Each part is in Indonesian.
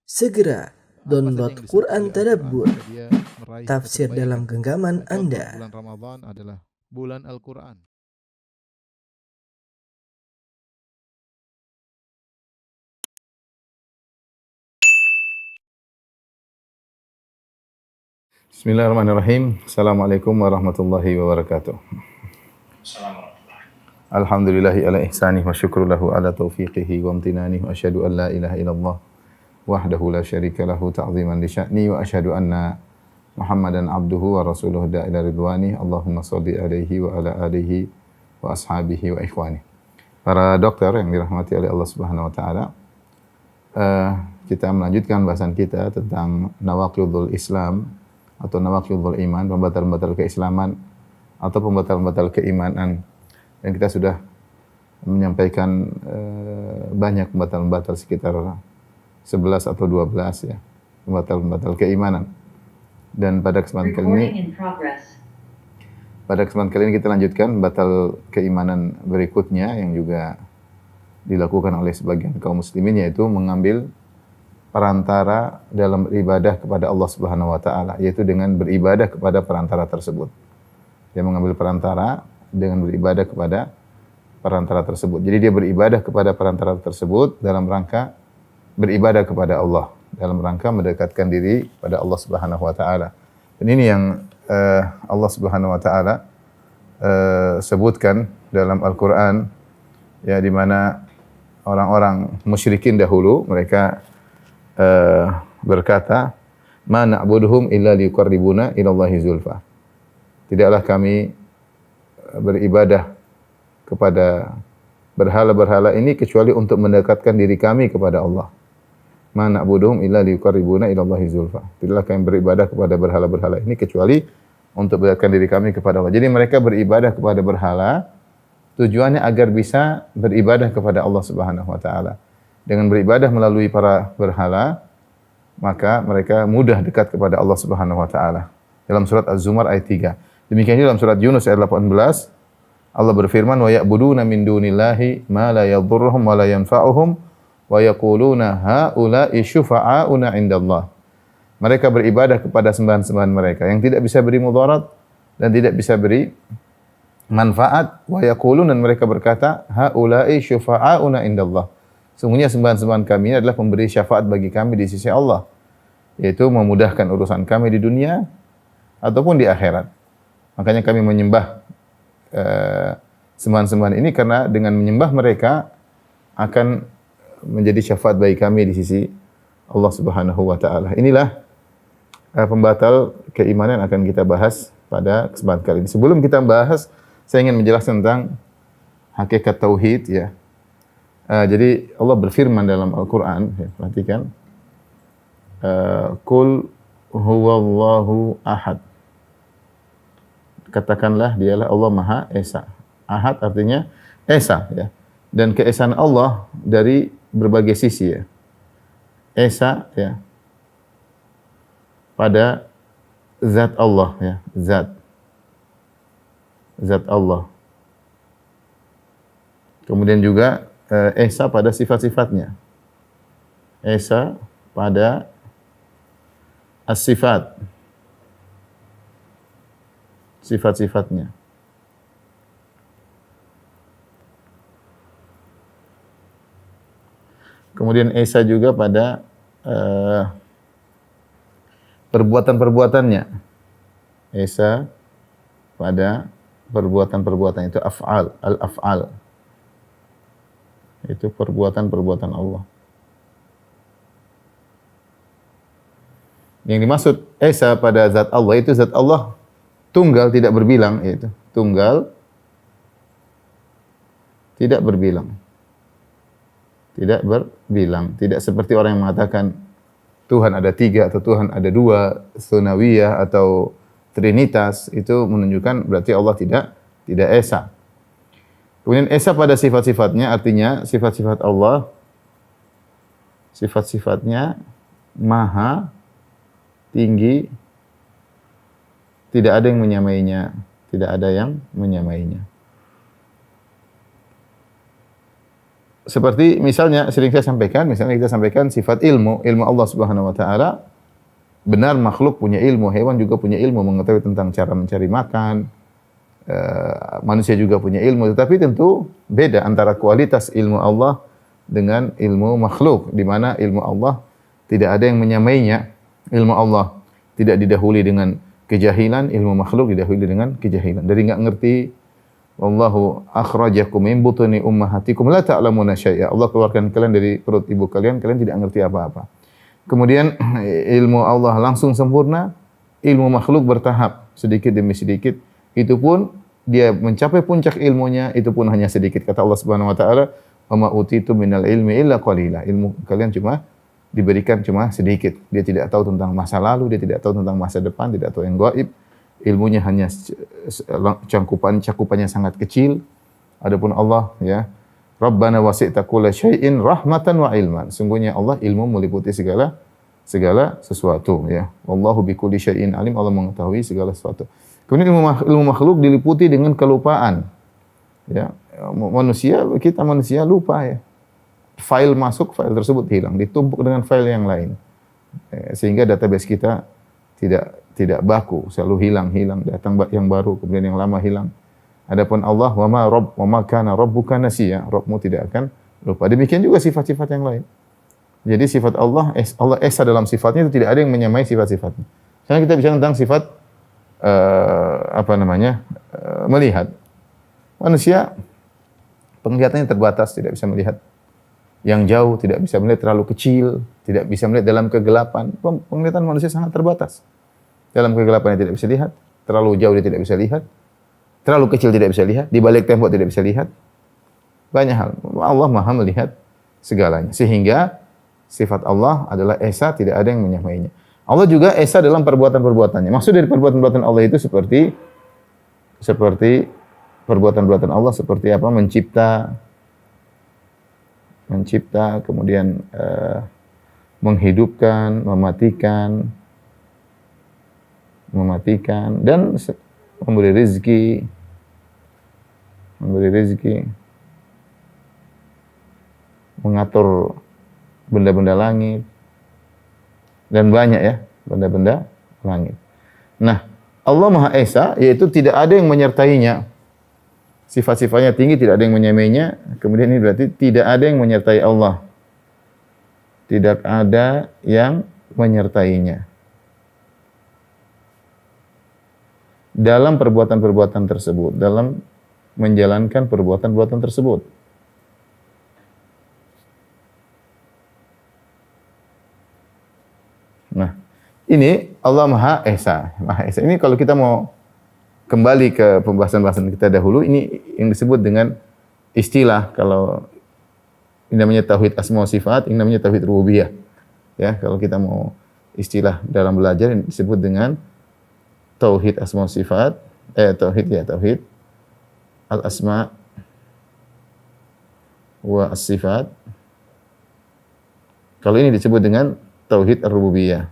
Segera download Apa saja yang Quran disebut oleh Tadabbur, Al-Quran jika dia meraih tafsir satu dalam kebaikan. genggaman Contoh, Anda. bulan Ramadan adalah bulan Al-Quran. Bismillahirrahmanirrahim. Assalamualaikum warahmatullahi wabarakatuh. Alhamdulillahi ala ihsanih wa syukru lahu ala taufiqihi wa amtinanih wa asyhadu an la ilaha illallah wahdahu la syarika lahu ta'ziman li sya'ni wa asyhadu anna Muhammadan abduhu wa rasuluhu da'ila ridwani. Allahumma shalli alaihi wa ala alihi wa ashabihi wa ikhwani. Para dokter yang dirahmati oleh Allah Subhanahu wa taala, kita melanjutkan bahasan kita tentang nawaqidul Islam atau nawaqidul iman, pembatal-pembatal keislaman atau pembatal-pembatal keimanan. Dan kita sudah menyampaikan banyak pembatal-pembatal, sekitar 11 atau 12 ya, pembatal-pembatal keimanan. Dan pada kesempatan kali ini kita lanjutkan pembatal keimanan berikutnya yang juga dilakukan oleh sebagian kaum muslimin, yaitu mengambil perantara dalam beribadah kepada Allah Subhanahu wa taala, yaitu dengan beribadah kepada perantara tersebut. Dia mengambil perantara dengan beribadah kepada perantara tersebut. Jadi dia beribadah kepada perantara tersebut dalam rangka beribadah kepada Allah, dalam rangka mendekatkan diri pada Allah Subhanahu wa taala. Dan ini yang Allah Subhanahu wa taala sebutkan dalam Al-Qur'an, ya, di mana orang-orang musyrikin dahulu mereka berkata, "Ma na'buduhum illa liqarribuna ila Allahi zulfa." Tidaklah kami beribadah kepada berhala-berhala ini kecuali untuk mendekatkan diri kami kepada Allah. Ma na'buduhum illa liqarribuna ila Allahi zulfa. Tidaklah kami beribadah kepada berhala-berhala ini kecuali untuk mendekatkan diri kami kepada Allah. Jadi mereka beribadah kepada berhala tujuannya agar bisa beribadah kepada Allah Subhanahu wa taala. Dengan beribadah melalui para berhala, maka mereka mudah dekat kepada Allah Subhanahu wa taala. Dalam surat Az-Zumar ayat 3. Demikian juga dalam surat Yunus ayat 18, Allah berfirman, "Wa ya'buduna min dunillahi ma la yadhurruhum wa la yanfa'uhum wa yaquluna haula'i syufa'auna 'indallah." Mereka beribadah kepada sembahan-sembahan mereka yang tidak bisa beri mudarat dan tidak bisa beri manfaat. Wa yaqulun, dan mereka berkata, haula'i syufa'auna 'indallah. Sungguhnya sembahan-sembahan kami ini adalah pemberi syafaat bagi kami di sisi Allah, yaitu memudahkan urusan kami di dunia ataupun di akhirat. Makanya kami menyembah sembahan-sembahan ini karena dengan menyembah mereka akan menjadi syafaat bagi kami di sisi Allah Subhanahu wa taala. Inilah pembatal keimanan akan kita bahas pada kesempatan kali ini. Sebelum kita bahas, saya ingin menjelaskan tentang hakikat tauhid, ya. Jadi Allah berfirman dalam Al-Quran, ya, perhatikan, Qul huwallahu ahad. Katakanlah dialah Allah Maha Esa. Ahad artinya Esa, ya. Dan keesaan Allah dari berbagai sisi, ya. Esa, ya, pada zat Allah, ya, zat Allah. Kemudian juga Esa pada sifat-sifatnya. Esa pada as-sifat, sifat-sifatnya. Kemudian Esa juga pada perbuatan-perbuatannya. Esa pada perbuatan-perbuatan, itu af'al, al-af'al. Itu perbuatan-perbuatan Allah. Yang dimaksud Esa pada zat Allah, itu zat Allah tunggal, tidak berbilang, yaitu tunggal tidak berbilang. Tidak berbilang. Tidak seperti orang yang mengatakan Tuhan ada 3 atau Tuhan ada 2, tsunawiyah atau trinitas. Itu menunjukkan berarti Allah tidak Esa. Kemudian Esa pada sifat-sifatnya, artinya sifat-sifat Allah, sifat-sifatnya maha tinggi, tidak ada yang menyamainya, tidak ada yang menyamainya. seperti misalnya sering saya sampaikan, misalnya kita sampaikan sifat ilmu Allah Subhanahu wa taala. Benar makhluk punya ilmu, hewan juga punya ilmu, mengetahui tentang cara mencari makan. Manusia juga punya ilmu, tetapi tentu beda antara kualitas ilmu Allah dengan ilmu makhluk, di mana ilmu Allah tidak ada yang menyamainya. Ilmu Allah tidak didahului dengan kejahilan, ilmu makhluk didahului dengan kejahilan. Dari enggak ngerti, wallahu akhrajakum min butuni ummahatikum la ta'lamuna syai'a. Allah keluarkan kalian dari perut ibu kalian, kalian tidak ngerti apa-apa. Kemudian ilmu Allah langsung sempurna, ilmu makhluk bertahap sedikit demi sedikit. Itu pun dia mencapai puncak ilmunya, itu pun hanya sedikit. Kata Allah Subhanahu wa taala, "Wa ma utitu minal ilmi illa qalila." Ilmu kalian cuma diberikan cuma sedikit. Dia tidak tahu tentang masa lalu, dia tidak tahu tentang masa depan, tidak tahu yang gaib. Ilmunya hanya cakupannya sangat kecil. Adapun Allah, ya, Rabbana wasi'ta kulla syai'in rahmatan wa ilman. Sungguhnya Allah ilmu meliputi segala sesuatu, ya. Wallahu bikulli syai'in alim. Allah mengetahui segala sesuatu. Kemudian ilmu makhluk diliputi dengan kelupaan. Ya, kita manusia lupa, ya. File masuk, file tersebut hilang, ditumpuk dengan file yang lain. Sehingga database kita tidak baku, selalu hilang, datang yang baru, kemudian yang lama hilang. Adapun Allah, wa ma kana rabbuka nasiya, Rabbmu tidak akan lupa. Demikian juga sifat-sifat yang lain. Jadi sifat Allah esa dalam sifatnya, itu tidak ada yang menyamai sifat-sifatnya. Sekarang kita bicara tentang sifat melihat. Manusia penglihatannya terbatas, tidak bisa melihat yang jauh, tidak bisa melihat terlalu kecil, tidak bisa melihat dalam kegelapan. Penglihatan manusia sangat terbatas. Dalam kegelapan dia tidak bisa lihat, terlalu jauh dia tidak bisa lihat. Terlalu kecil tidak bisa lihat, di balik tembok tidak bisa lihat. Banyak hal. Allah Maha melihat segalanya. Sehingga sifat Allah adalah esa, tidak ada yang menyamainya. Allah juga esa dalam perbuatan-perbuatannya. Maksud dari perbuatan-perbuatan Allah itu seperti perbuatan-perbuatan Allah seperti apa? Mencipta, kemudian menghidupkan, mematikan, dan memberi rezeki, mengatur benda-benda langit, dan banyak, ya, benda-benda langit. Nah, Allah Maha Esa, yaitu tidak ada yang menyertainya. Sifat-sifatnya tinggi, tidak ada yang menyamainya. Kemudian ini berarti tidak ada yang menyertai Allah. Tidak ada yang menyertainya dalam perbuatan-perbuatan tersebut, dalam menjalankan perbuatan-perbuatan tersebut. Nah, ini Allah Maha Esa. Maha Esa. Ini kalau kita mau kembali ke pembahasan-pembahasan kita dahulu, ini yang disebut dengan istilah, kalau ini namanya tauhid asma wa sifat, ini namanya tauhid rububiyah. Ya, kalau kita mau istilah dalam belajar, ini disebut dengan tauhid asma wa sifat, tauhid al-asma wa as-sifat. Kalau ini disebut dengan tauhid ar-rububiyah.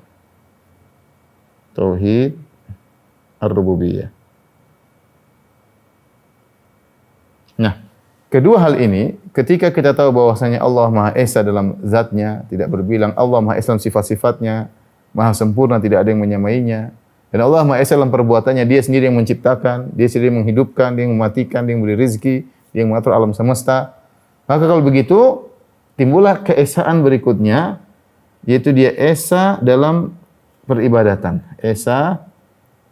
Tauhid ar-rububiyah. Nah, kedua hal ini, ketika kita tahu bahwasanya Allah Maha Esa dalam zatnya, tidak berbilang, Allah Maha Esa dalam sifat-sifatnya, Maha sempurna, tidak ada yang menyamainya. Dan Allah Maha Esa dalam perbuatannya, dia sendiri yang menciptakan, dia sendiri yang menghidupkan, dia yang mematikan, dia yang memberi rezeki, dia yang mengatur alam semesta. Maka kalau begitu, timbullah keesaan berikutnya, yaitu dia esa dalam peribadatan. Esa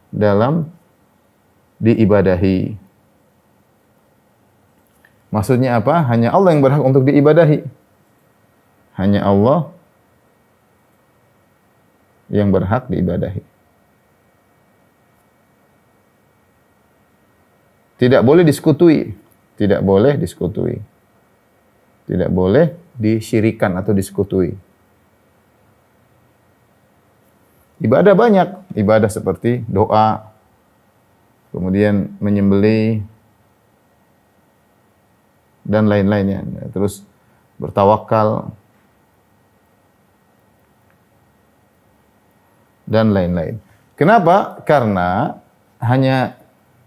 dalam diibadahi. Maksudnya apa? Hanya Allah yang berhak untuk diibadahi. Hanya Allah yang berhak diibadahi. Tidak boleh diskutui. Tidak boleh diskutui. Tidak boleh disyirikan atau diskutui. Ibadah banyak. Ibadah seperti doa, kemudian menyembelih, dan lain-lainnya. Terus bertawakal, dan lain-lain. Kenapa? Karena hanya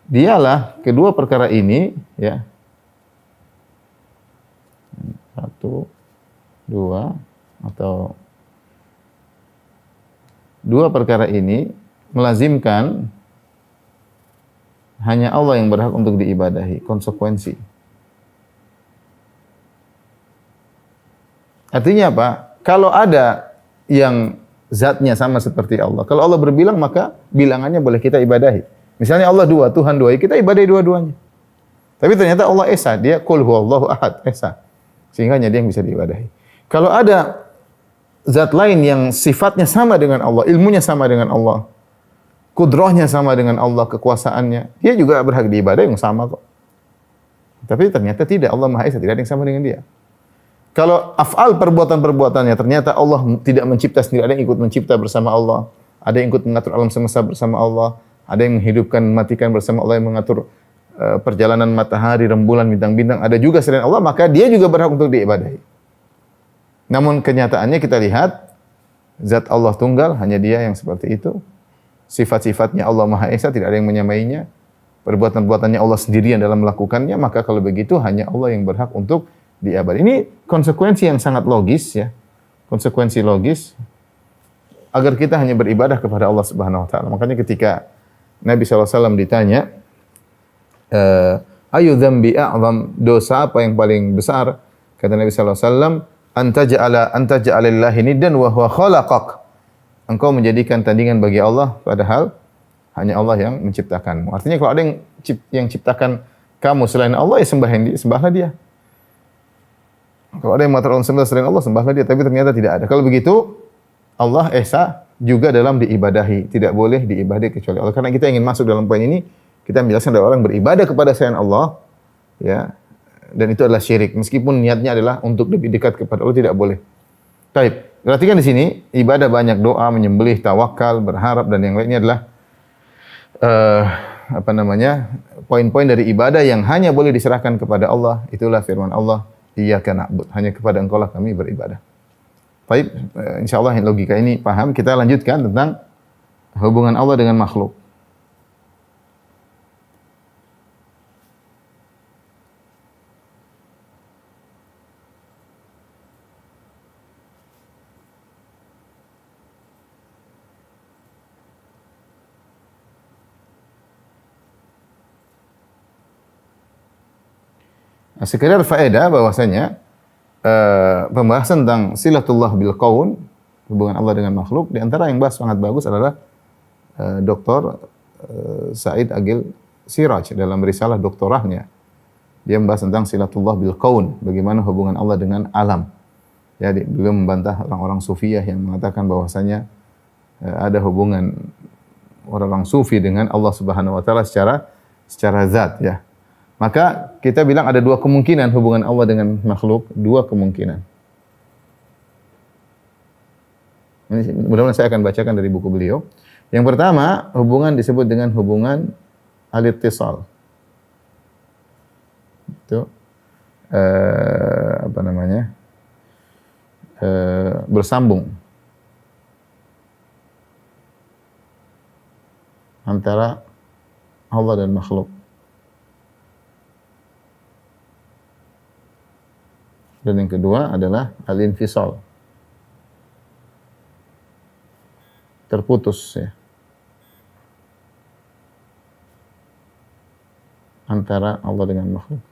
dialah kedua perkara ini, ya. satu, dua, atau dua perkara ini melazimkan hanya Allah yang berhak untuk diibadahi, konsekuensi. Artinya apa? Kalau ada yang zatnya sama seperti Allah, kalau Allah berbilang maka bilangannya boleh kita ibadahi. Misalnya Allah dua, Tuhan dua, kita ibadahi dua-duanya. Tapi ternyata Allah Esa, dia qul huwallahu ahad, Esa. Sehingga hanya dia yang bisa diibadahi. Kalau ada zat lain yang sifatnya sama dengan Allah, ilmunya sama dengan Allah, kudrahnya sama dengan Allah, kekuasaannya, dia juga berhak diibadahi yang sama kok. Tapi ternyata tidak, Allah Maha Esa, tidak ada yang sama dengan dia. Kalau af'al perbuatan-perbuatannya ternyata Allah tidak mencipta sendiri, ada yang ikut mencipta bersama Allah, ada yang ikut mengatur alam semesta bersama Allah, ada yang menghidupkan, mematikan bersama Allah, yang mengatur perjalanan matahari, rembulan, bintang-bintang, ada juga selain Allah, maka dia juga berhak untuk diibadahi. Namun kenyataannya kita lihat zat Allah tunggal, hanya dia yang seperti itu. Sifat-sifatnya Allah Maha Esa, tidak ada yang menyamainya. Perbuatan-perbuatannya Allah sendirian dalam melakukannya, maka kalau begitu hanya Allah yang berhak untuk diibadahi. Ini konsekuensi yang sangat logis ya. Konsekuensi logis agar kita hanya beribadah kepada Allah Subhanahu wa taala. Makanya ketika Nabi SAW ditanya, ayu dzambi a'zam, dosa apa yang paling besar? Kata Nabi SAW, anta ja'alillahi niddan wa huwa khalaqak. Engkau menjadikan tandingan bagi Allah padahal hanya Allah yang menciptakanmu. Artinya kalau ada yang ciptakan kamu selain Allah, ya sembahlah dia. Kalau ada yang mengatur alam semesta selain Allah, sembahlah dia. Tapi ternyata tidak ada. Kalau begitu, Allah Esa juga dalam diibadahi. Tidak boleh diibadahi kecuali Allah. Karena kita ingin masuk dalam poin ini, kita menjelaskan ada orang beribadah kepada selain Allah, ya, dan itu adalah syirik. Meskipun niatnya adalah untuk lebih dekat kepada Allah, tidak boleh. Baik, perhatikan di sini ibadah banyak, doa, menyembelih, tawakal, berharap dan yang lainnya adalah poin-poin dari ibadah yang hanya boleh diserahkan kepada Allah. Itulah firman Allah, iyyaka na'bud, hanya kepada Engkau lah kami beribadah. Baik, insyaallah logika ini paham. Kita lanjutkan tentang hubungan Allah dengan makhluk. Sekedar faedah bahwasanya pembahasan tentang silatullah bil qaun, hubungan Allah dengan makhluk, di antara yang bahas sangat bagus adalah Dr. Said Agil Siraj dalam risalah doktorahnya. Dia membahas tentang silatullah bil qaun, bagaimana hubungan Allah dengan alam. Jadi beliau membantah orang-orang sufiyah yang mengatakan bahwasanya ada hubungan orang-orang sufi dengan Allah Subhanahu wa taala secara zat ya. Maka kita bilang ada dua kemungkinan hubungan Allah dengan makhluk, dua kemungkinan. Mudah-mudahan saya akan bacakan dari buku beliau. Yang pertama, hubungan disebut dengan hubungan al-ittisal. Itu bersambung antara Allah dan makhluk. Dan yang kedua adalah al-infisal. Terputus ya. Antara Allah dengan makhluk.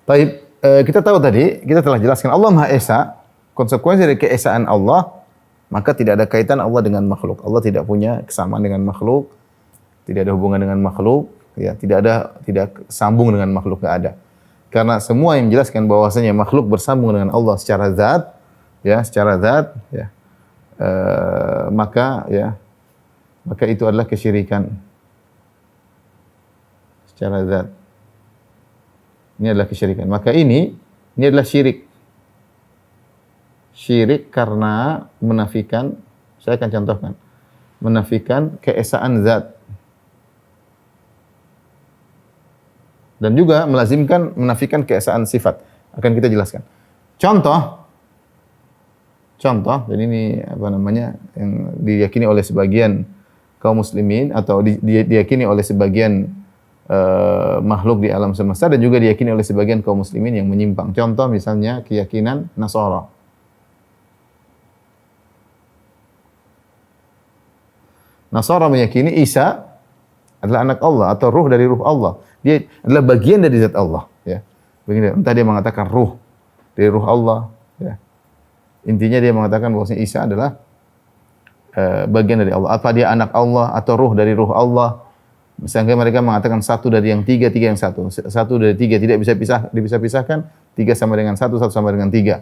Baik, kita tahu tadi, kita telah jelaskan Allah Maha Esa, konsekuensi dari keesaan Allah, maka tidak ada kaitan Allah dengan makhluk. Allah tidak punya kesamaan dengan makhluk. Tidak ada hubungan dengan makhluk, ya, tidak sambung dengan makhluk, enggak ada. Karena semua yang menjelaskan bahwasanya makhluk bersambung dengan Allah secara zat, maka itu adalah kesyirikan secara zat. Ini adalah kesyirikan. Maka ini adalah syirik. Syirik karena menafikan, saya akan contohkan, menafikan keesaan zat. Dan juga melazimkan menafikan keesaan sifat. Akan kita jelaskan. Contoh, dan ini yang diyakini oleh sebagian kaum muslimin atau diyakini oleh sebagian makhluk di alam semesta dan juga diyakini oleh sebagian kaum muslimin yang menyimpang. Contoh misalnya keyakinan Nasara. Nasara meyakini Isa adalah anak Allah atau ruh dari ruh Allah. Dia adalah bagian dari zat Allah, ya. Begini, entah dia mengatakan ruh dari ruh Allah, ya. Intinya dia mengatakan bahwasanya Isa adalah bagian dari Allah. Apa dia anak Allah atau ruh dari ruh Allah? Misalnya mereka mengatakan satu dari yang tiga, tiga yang satu. Satu dari tiga tidak bisa dipisahkan. Tiga sama dengan satu, satu sama dengan tiga.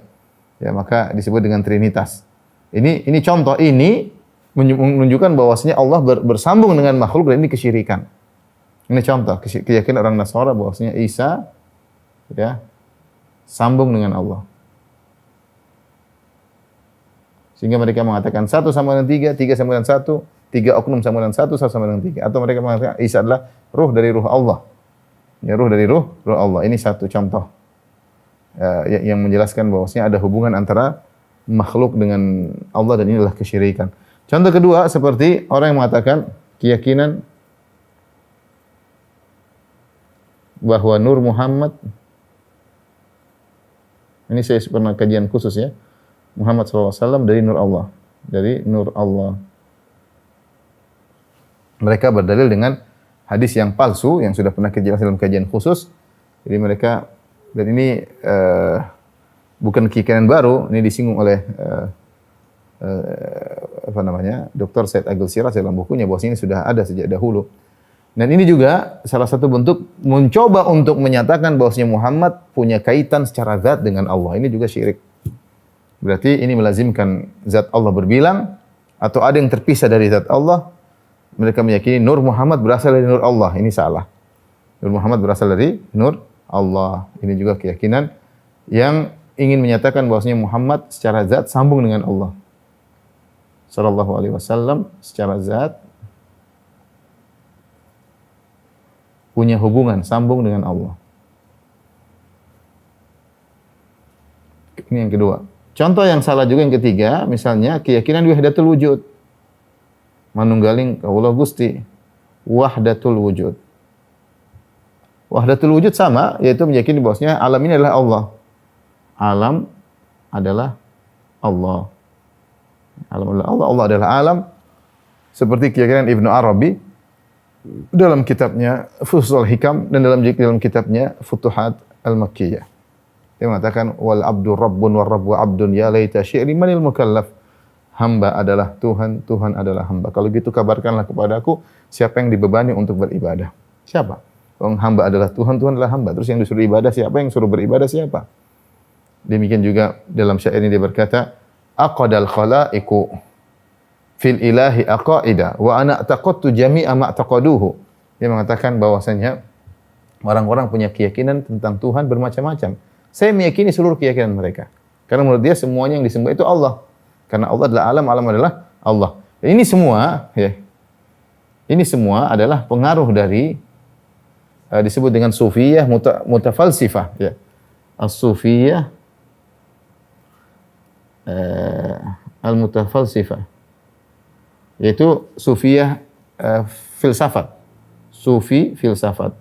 Ya, maka disebut dengan Trinitas. Ini contoh, ini menunjukkan bahwasanya Allah bersambung dengan makhluk dan ini kesyirikan. Ini contoh keyakinan orang Nasara bahwasanya Isa ya sambung dengan Allah. Sehingga mereka mengatakan satu sama dengan tiga, tiga sama dengan satu, tiga oknum sama dengan satu, satu sama dengan tiga. Atau mereka mengatakan Isa adalah ruh dari ruh Allah. Ya, ruh dari ruh Allah. Ini satu contoh yang menjelaskan bahwasanya ada hubungan antara makhluk dengan Allah dan inilah kesyirikan. Contoh kedua seperti orang yang mengatakan keyakinan bahwa Nur Muhammad, ini saya pernah kajian khusus ya, Muhammad SAW dari Nur Allah. Dari Nur Allah. Mereka berdalil dengan hadis yang palsu yang sudah pernah dijelaskan dalam kajian khusus. Jadi mereka, dan ini bukan keyakinan baru, ini disinggung oleh Dr. Said Agil Siraj dalam bukunya bahwa ini sudah ada sejak dahulu. Dan ini juga salah satu bentuk mencoba untuk menyatakan bahwasanya Muhammad punya kaitan secara zat dengan Allah. Ini juga syirik. Berarti ini melazimkan zat Allah berbilang atau ada yang terpisah dari zat Allah. Mereka meyakini Nur Muhammad berasal dari Nur Allah. Ini salah. Nur Muhammad berasal dari Nur Allah. Ini juga keyakinan yang ingin menyatakan bahwasanya Muhammad secara zat sambung dengan Allah. Sallallahu alaihi wasallam secara zat punya hubungan sambung dengan Allah. Ini yang kedua. Contoh yang salah juga yang ketiga, misalnya keyakinan wahdatul wujud. Manunggaling Allah Gusti, wahdatul wujud. Wahdatul wujud sama, yaitu meyakini bahwasanya alam ini adalah Allah. Alam adalah Allah. Alam adalah Allah, Allah adalah alam. Seperti keyakinan Ibnu Arabi dalam kitabnya Fusul Hikam dan dalam kitabnya Futuhat Al-Makkiyah. Dia mengatakan wal abdu rabbun war rabbu abdun ya laita syi'ri manil mukallaf. Hamba adalah Tuhan, Tuhan adalah hamba. Kalau gitu kabarkanlah kepadaku siapa yang dibebani untuk beribadah. Siapa? Hamba adalah Tuhan, Tuhan adalah hamba. Terus yang disuruh ibadah siapa? Yang suruh beribadah siapa? Demikian juga dalam syair ini dia berkata, aqadal khalaiqu fil ilahi aqaida wa ana taqattu jami'a ma taqaduhu. Dia mengatakan bahwasanya orang-orang punya keyakinan tentang Tuhan bermacam-macam. Saya meyakini seluruh keyakinan mereka. Karena menurut dia semuanya yang disembah itu Allah. Karena Allah adalah alam, alam adalah Allah. Dan ini semua ya. Ini semua adalah pengaruh dari disebut dengan sufiyah mutafalsifah ya. As-sufiyah al-mutafalsifah, yaitu sufiyah filsafat, sufi filsafat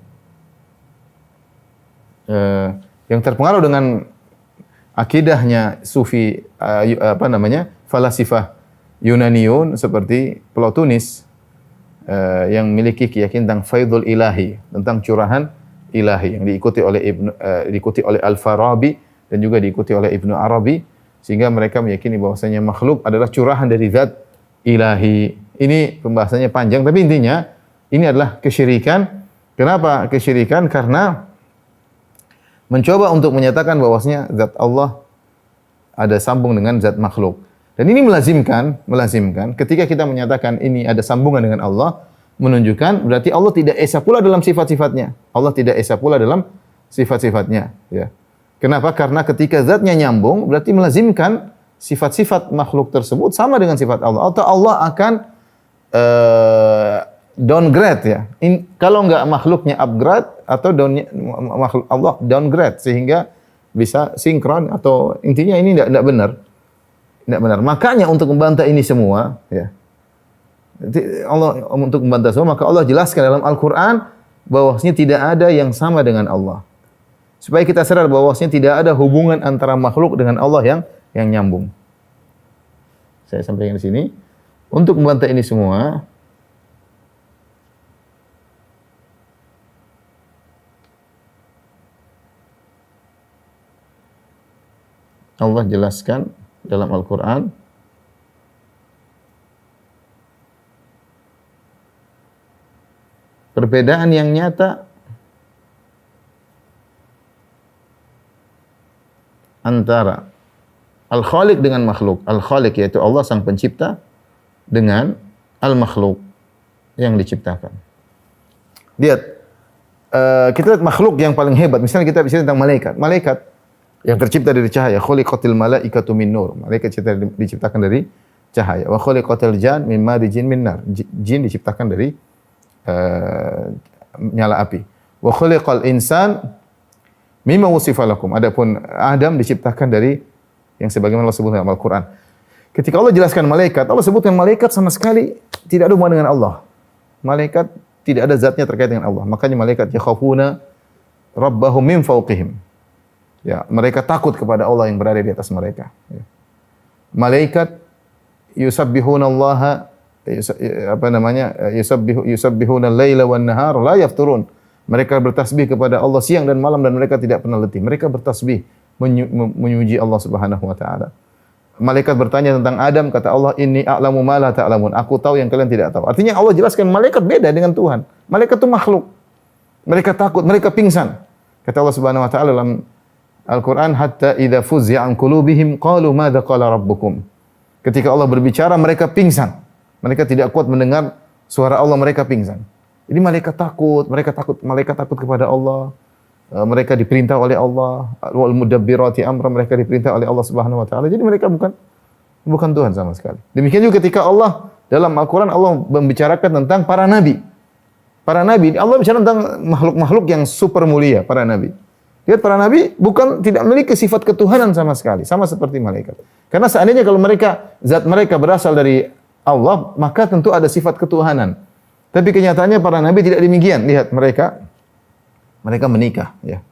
yang terpengaruh dengan akidahnya sufi falasifah Yunaniun seperti Plotinus yang memiliki keyakinan tentang faidul ilahi, tentang curahan ilahi yang diikuti oleh Al-Farabi dan juga diikuti oleh Ibnu Arabi. Sehingga mereka meyakini bahwasanya makhluk adalah curahan dari zat ilahi. Ini pembahasannya panjang, tapi intinya ini adalah kesyirikan. Kenapa kesyirikan? Karena mencoba untuk menyatakan bahwasanya zat Allah ada sambung dengan zat makhluk. Dan ini melazimkan ketika kita menyatakan ini ada sambungan dengan Allah, menunjukkan berarti Allah tidak esa pula dalam sifat-sifatnya. Allah tidak esa pula dalam sifat-sifatnya, ya. Kenapa? Karena ketika zatnya nyambung, berarti melazimkan sifat-sifat makhluk tersebut sama dengan sifat Allah. Atau Allah akan downgrade ya. Kalau enggak makhluknya upgrade atau makhluk Allah downgrade sehingga bisa sinkron atau intinya ini enggak benar. Enggak benar. Makanya untuk membantah ini semua ya. Allah untuk membantah semua, maka Allah jelaskan dalam Al-Quran bahwasanya tidak ada yang sama dengan Allah. Supaya kita sadar bahwasanya tidak ada hubungan antara makhluk dengan Allah yang nyambung. Saya sampaikan di sini untuk membantah ini semua. Allah jelaskan dalam Al-Quran perbedaan yang nyata antara Al-Khaliq dengan makhluk. Al-Khaliq yaitu Allah sang pencipta dengan Al-Makhluk yang diciptakan. Lihat, kita lihat makhluk yang paling hebat. Misalnya kita bicara tentang malaikat. Malaikat yang tercipta dari cahaya. Khuliqatil malaikatu min nur. Malaikat diciptakan dari cahaya. Wa khuliqatil jan min marijin min nar. Jin diciptakan dari nyala api. Wa khuliqal insan mimma wusifa lakum. Adapun Adam diciptakan dari yang sebagaimana Allah sebut dalam Al-Quran. Ketika Allah jelaskan malaikat, Allah sebutkan malaikat sama sekali tidak ada hubungan dengan Allah. Malaikat tidak ada zatnya terkait dengan Allah. Makanya malaikat yakhafuna rabbahum min fawqihim. Ya, mereka takut kepada Allah yang berada di atas mereka. Ya. Malaikat yusabbihuna Allah yusabbihuna al-laila wan nahar la yafturun. Mereka bertasbih kepada Allah siang dan malam dan mereka tidak pernah letih. Mereka bertasbih memuji Allah Subhanahu wa taala. Malaikat bertanya tentang Adam, kata Allah, inni a'lamu ma la ta'lamun. Aku tahu yang kalian tidak tahu. Artinya Allah jelaskan malaikat beda dengan Tuhan. Malaikat itu makhluk. Mereka takut, mereka pingsan. Kata Allah Subhanahu wa taala dalam Al-Quran, hatta idza fuzzi'a an qulubihim qalu madza qala rabbukum. Ketika Allah berbicara, mereka pingsan. Mereka tidak kuat mendengar suara Allah, mereka pingsan. Jadi malaikat takut kepada Allah. Mereka diperintah oleh Allah, wal mudabbirati amra, mereka diperintah oleh Allah Subhanahu wa taala. Jadi mereka bukan Tuhan sama sekali. Demikian juga ketika Allah dalam Al-Qur'an Allah membicarakan tentang para nabi. Para nabi, Allah bicara tentang makhluk-makhluk yang super mulia, para nabi. Lihat para nabi tidak memiliki sifat ketuhanan sama sekali, sama seperti malaikat. Karena seandainya kalau zat mereka berasal dari Allah, maka tentu ada sifat ketuhanan. Tapi kenyataannya para nabi tidak demikian. Lihat mereka menikah, ya.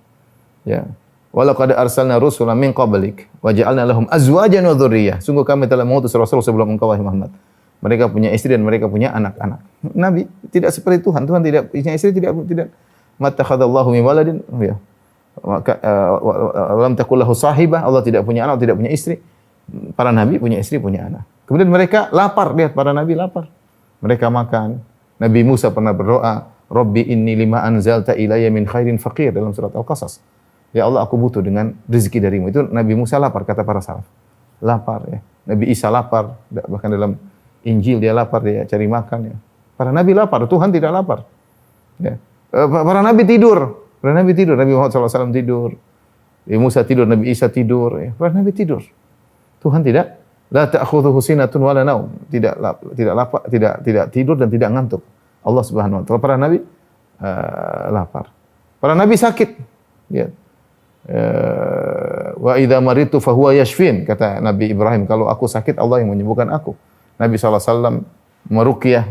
Ya. Walaqad arsalna rusulan min qablik wa ja'alna lahum azwajan wa dzurriyyah. Sungguh kami telah mengutus rasul sebelum engkau wahai Muhammad. Mereka punya istri dan mereka punya anak-anak. Nabi tidak seperti Tuhan. Tuhan tidak punya istri, tidak mattakhadallahu min waladin, ya. Lam takul lahu sahibah. Allah tidak punya anak, tidak punya istri. Para nabi punya istri, punya anak. Kemudian mereka lapar, lihat para nabi lapar. Mereka makan. Nabi Musa pernah berdoa, Rabbi inni lima anzalta ilayya min khairin faqir, dalam surat Al-Qasas. Ya Allah, aku butuh dengan rezeki darimu. Itu Nabi Musa lapar, kata para salaf. Lapar, ya. Nabi Isa lapar, bahkan dalam Injil dia lapar, dia cari makan, ya. Para nabi lapar, Tuhan tidak lapar. Ya. Para nabi tidur. Nabi Muhammad SAW tidur. Nabi Musa tidur, Nabi Isa tidur. Ya. Para nabi tidur. Tuhan tidak. La ta'khudhuhu sinatun wala naum. Tidak lapar, tidak tidur dan tidak ngantuk. Allah Subhanahu wa taala. Para nabi lapar. Para nabi sakit. Ya. Wa idza maritu fa huwa yashfin, kata Nabi Ibrahim, kalau aku sakit Allah yang menyembuhkan aku. Nabi SAW meruqyah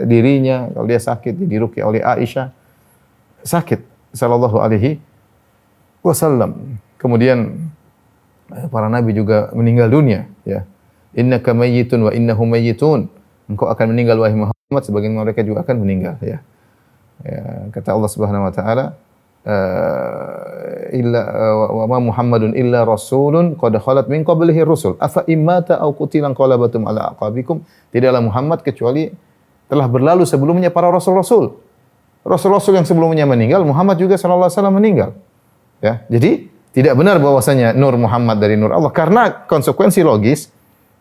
dirinya, kalau dia sakit diruqyah oleh Aisyah. Sakit sallallahu alaihi wasallam. Kemudian para nabi juga meninggal dunia, ya. Innaka mayyitun wa innahum mayyitun. Engkau akan meninggal wahai Muhammad, sebagian mereka juga akan meninggal, ya. Ya, kata Allah Subhanahu wa taala, wa ma Muhammadun illa rasulun qad khalat min qablihi rusul afa immata aw qutilan qalabatum ala aqabikum. Tidaklah Muhammad kecuali telah berlalu sebelumnya para rasul-rasul. Rasul-rasul yang sebelumnya meninggal, Muhammad juga sallallahu alaihi wasallam meninggal. Ya, jadi tidak benar bahwasanya nur Muhammad dari nur Allah, karena konsekuensi logis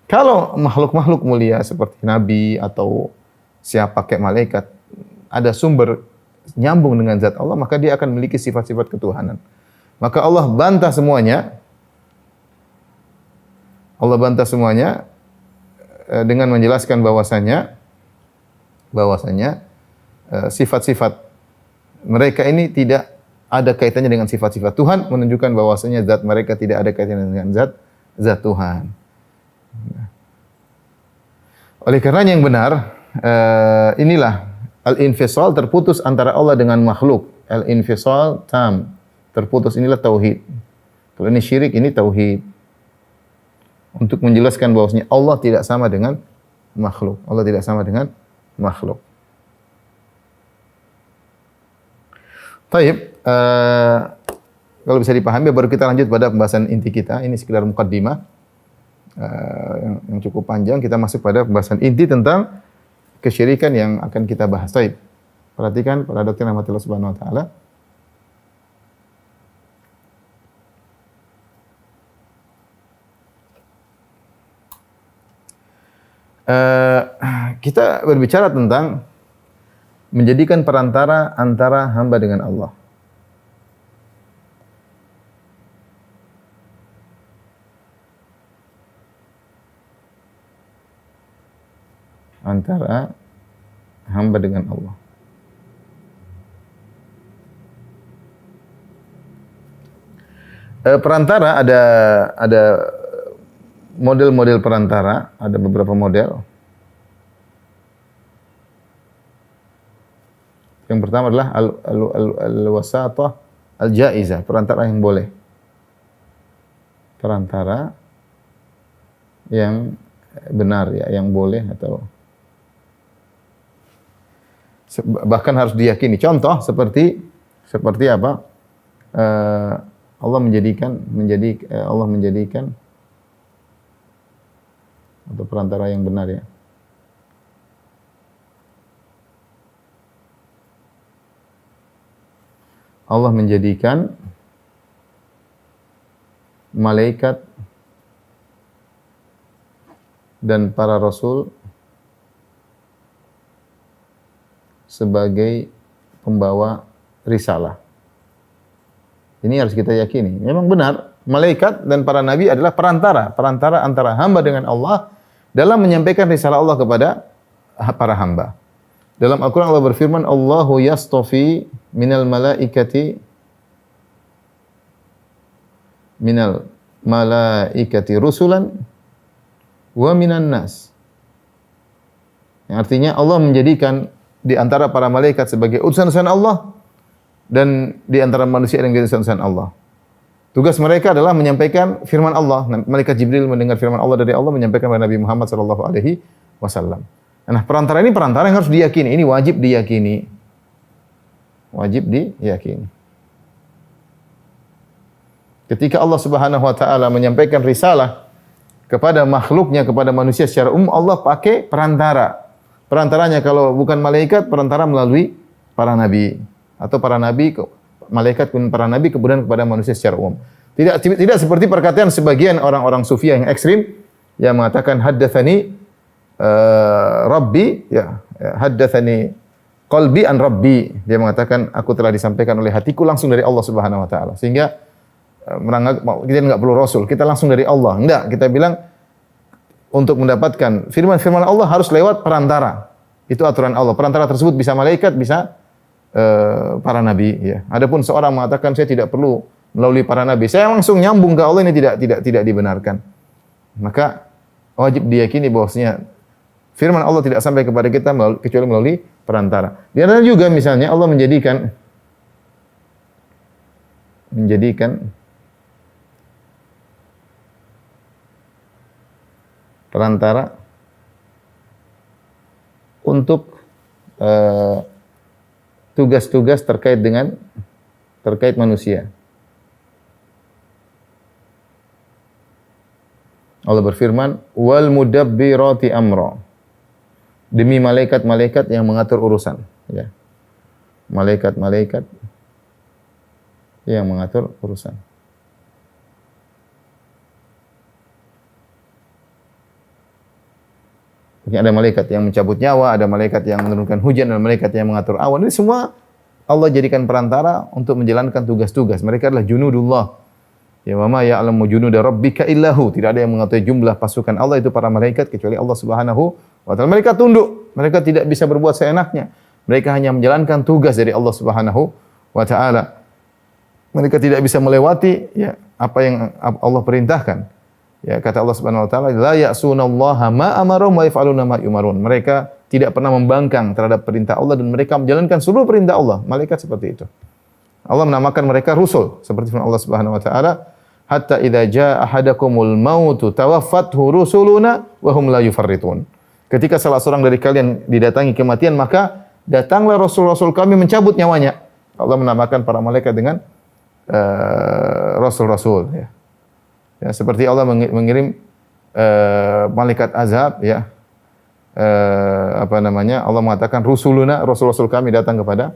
kalau makhluk-makhluk mulia seperti nabi atau siapa kayak malaikat ada sumber nyambung dengan zat Allah, maka dia akan memiliki sifat-sifat ketuhanan. Maka Allah bantah semuanya. Allah bantah semuanya dengan menjelaskan bahwasanya sifat-sifat mereka ini tidak ada kaitannya dengan sifat-sifat Tuhan, menunjukkan bahwasanya zat mereka tidak ada kaitannya dengan zat Tuhan. Oleh karenanya yang benar inilah al-infisal, terputus antara Allah dengan makhluk. Al-infisal tam, terputus, inilah tauhid. Kalau ini syirik, ini tauhid. Untuk menjelaskan bahwasanya Allah tidak sama dengan makhluk. Allah tidak sama dengan makhluk. Taib, kalau bisa dipahami, baru kita lanjut pada pembahasan inti kita. Ini sekedar mukaddimah yang cukup panjang. Kita masuk pada pembahasan inti tentang kesyirikan yang akan kita bahas. Taib, perhatikan para doktrin rahmatillah subhanahu wa ta'ala. Kita berbicara tentang menjadikan perantara antara hamba dengan Allah. Antara hamba dengan Allah. Perantara ada model-model perantara, ada beberapa model. Yang pertama adalah al-wasatah al-jaizah, perantara yang boleh. Perantara yang benar, ya, yang boleh atau bahkan harus diyakini. Contoh seperti apa? Allah menjadikan atau perantara yang benar, ya. Allah menjadikan malaikat dan para rasul sebagai pembawa risalah. Ini harus kita yakini. Memang benar, malaikat dan para nabi adalah perantara antara hamba dengan Allah dalam menyampaikan risalah Allah kepada para hamba. Dalam Al-Quran Allah berfirman, Allahu yastafi minal malaikati rusulan wa minan nas. Yang artinya Allah menjadikan di antara para malaikat sebagai utusan-utusan Allah dan di antara manusia yang menjadi utusan Allah. Tugas mereka adalah menyampaikan firman Allah. Malaikat Jibril mendengar firman Allah dari Allah, menyampaikan kepada Nabi Muhammad sallallahu alaihi wasallam. Nah, perantara ini perantara yang harus diyakini. Ini wajib diyakini. Wajib diyakini. Ketika Allah Subhanahu wa taala menyampaikan risalah kepada makhluknya, kepada manusia secara umum, Allah pakai perantara. Perantaranya kalau bukan malaikat, perantara melalui para nabi. Atau para nabi, malaikat kemudian para nabi, kemudian kepada manusia secara umum. Tidak seperti perkataan sebagian orang-orang sufi yang ekstrim yang mengatakan haddatsani Rabbi, ya, haddatsani qalbi an Rabbi. Dia mengatakan aku telah disampaikan oleh hatiku langsung dari Allah Subhanahu wa taala. Sehingga kita enggak perlu rasul, kita langsung dari Allah. Enggak, kita bilang untuk mendapatkan firman-firman Allah harus lewat perantara. Itu aturan Allah. Perantara tersebut bisa malaikat, bisa para nabi, ya. Adapun seorang mengatakan saya tidak perlu melalui para nabi, saya langsung nyambung ke Allah, ini tidak dibenarkan. Maka wajib diyakini bahwasanya firman Allah tidak sampai kepada kita kecuali melalui perantara. Di antara juga misalnya Allah menjadikan perantara untuk tugas-tugas terkait manusia. Allah berfirman, wal mudabbirati amra. Demi malaikat-malaikat yang mengatur urusan, ya. Malaikat-malaikat yang mengatur urusan. Mungkin ada malaikat yang mencabut nyawa, ada malaikat yang menurunkan hujan, dan malaikat yang mengatur awan. Ini semua Allah jadikan perantara untuk menjalankan tugas-tugas. Mereka adalah junudullah. Ya, wa ma ya'lamu junuda rabbika illahu. Tidak ada yang mengetahui jumlah pasukan Allah itu para malaikat kecuali Allah Subhanahu wa taala. Mereka tunduk, mereka tidak bisa berbuat seenaknya. Mereka hanya menjalankan tugas dari Allah Subhanahu wa taala. Mereka tidak bisa melewati, ya, apa yang Allah perintahkan. Ya, kata Allah Subhanahu wa taala, la ya'sunallaha ma amarum wa yaf'aluna ma yumarun. Mereka tidak pernah membangkang terhadap perintah Allah dan mereka menjalankan seluruh perintah Allah. Malaikat seperti itu. Allah menamakan mereka rusul seperti firman Allah Subhanahu wa taala, hatta idza jaa ahadakumul mautu tawaffathu rusuluna wa hum la yufarritun. Ketika salah seorang dari kalian didatangi kematian, maka datanglah rasul-rasul kami mencabut nyawanya. Allah menamakan para malaikat dengan rasul-rasul ya. Ya, seperti Allah mengirim malaikat azab ya. Allah mengatakan rusuluna, rasul-rasul kami datang kepada